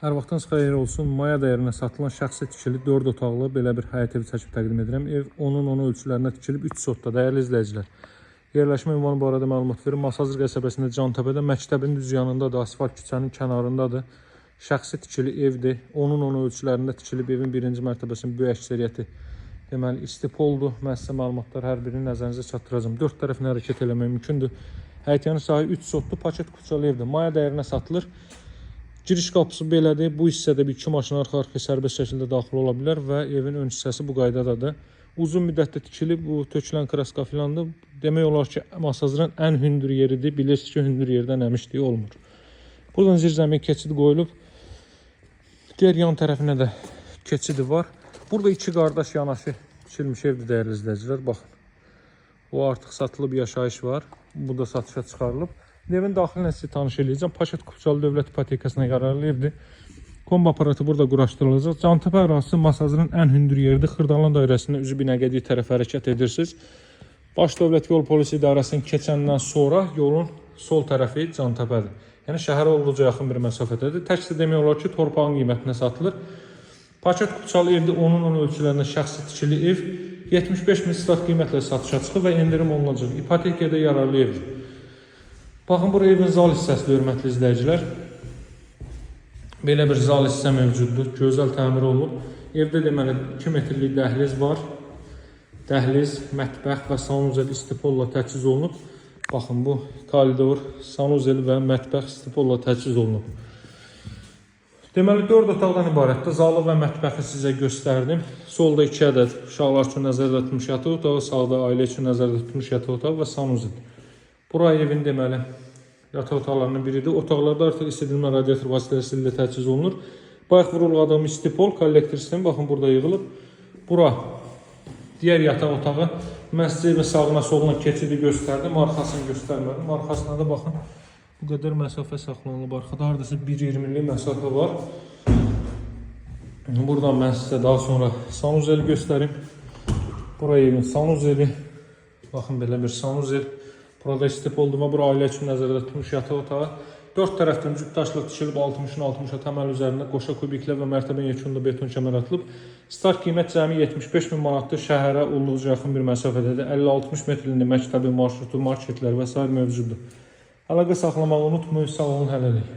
Hər vaxtınız xeyir olsun. Maya dəyərinə satılan şəxsi tikili 4 otaqlı belə bir həyət evi çəkib təqdim edirəm. Ev onun ölçülərinə tikilib 3 sotda. Dəyərli izləyicilər, yerləşmə ünvanı barədə məlumat verim. Masazır qəsəbəsində Cantəpədə məktəbin düz yanındadır, asfalt küçənin kənarındadır. Şəxsi tikili evdir. Onun ölçülərində tikilib evin birinci mərtəbəsinin böyük əksəriyyəti deməli istipoldur. Mən sizə məlumatlar hər birini nəzərinizə çatdıracağım. 4 tərəfini hərəkət eləmək mümkündür. Həyətyanı sahə 3 sotlu paket kuçalı evdir. Maya dəyərinə satılır. Giriş qapısı belədir. Bu hissədə bir 2 maşın arxa-arxaya sərbəst şəkildə daxil ola bilər və evin ön hissəsi bu qaydadadır. Uzun müddətdə tikilib, bu tökülən kraska filandır. Demək olar ki, masazırın ən hündür yeridir. Bilirsiniz ki, hündür yerdən əmişliyi olmur. Buradan zirzəmiyə keçidi qoyulub. Diğer yan tərəfinə də keçidi var. Burada 2 qardaş yanaşı tikilmiş evdir dəyərli izləyicilər. Baxın. O artıq satılıb, yaşayış var. Bu da satışa çıxarılıb. Evin daxilinə sizi tanış edəcəm. Paşet Kupçalı Dövlət İpotekasına yararlı evdir. Kombi aparatı burada quraşdırılacaq. Cantəpə ərazisi masazırın ən hündür yeridir. Xırdalan dairəsində üzü Binəqədi tərəfə hərəkət edirsiniz. Baş Dövlət Yol Polisi İdarəsinin keçəndən sonra yolun sol tərəfi Cantəpədir. Yəni şəhərə olduqca yaxın bir məsafədədir. Təkcə demək olar ki, torpağın qiymətinə satılır. Paşet Kupçalı evdə onun ölçülərində şəxsi tikili ev 75 min start qiymətlə satışa çıxır və endirim olunacaq. İpotekada yararlı evdir. Baxın, bura evin zal hissəsidir, hörmətli izləyicilər. Belə bir zal hissə mövcuddur, gözəl təmir olunub. Evdə deməli 2 metrlik dəhliz var. Dəhliz, mətbəx və sanuzel istipolla təchiz olunub. Baxın, bu koridor, sanuzel və mətbəx istipolla təchiz olunub. Deməli 4 otaqdan ibarətdir. Zalı və mətbəxi sizə göstərdim. Solda 2 ədəd uşaqlar üçün nəzərdə tutmuş yataq otağı, sağda ailə üçün nəzərdə tutmuş yataq otağı və sanuzel. Bura evin deməli yataq otaqlarının biridir. Otaqlarda artıq isidilmə radiator vasitəsilə təchiz olunur. Bayaq vurulğadığım istipol, kollektor sistemi baxın burada yığılıb. Bura digər yataq otağı. Mən sizə evin sağına soluna keçidi göstərdim, arxasını göstərmədim. Arxasına da baxın, bu qədər məsafə saxlanılıb. Arxada hardasa 1.20'lik məsafə var. Buradan mən sizə daha sonra sanuzeli göstərim. Bura evin sanuzeli. Baxın, belə bir sanuzel. Burada istipoldur və bura ailə üçün nəzərdə tutmuş yataq otağı. 4 tərəfdən cüt daşlıq tikilib 60-60'a təməl üzərində qoşa kubiklə və mərtəbə yekunda beton kəmər atılıb. Start qiymət cəmi 75 min manatdır. Şəhərə olduqca yaxın bir məsafədədir. 50-60 metrliyində məktəbi, marşrutu, marketlər və s. mövcuddur. Əlaqə saxlamağı unutmayın. Sağ olun, hələlik.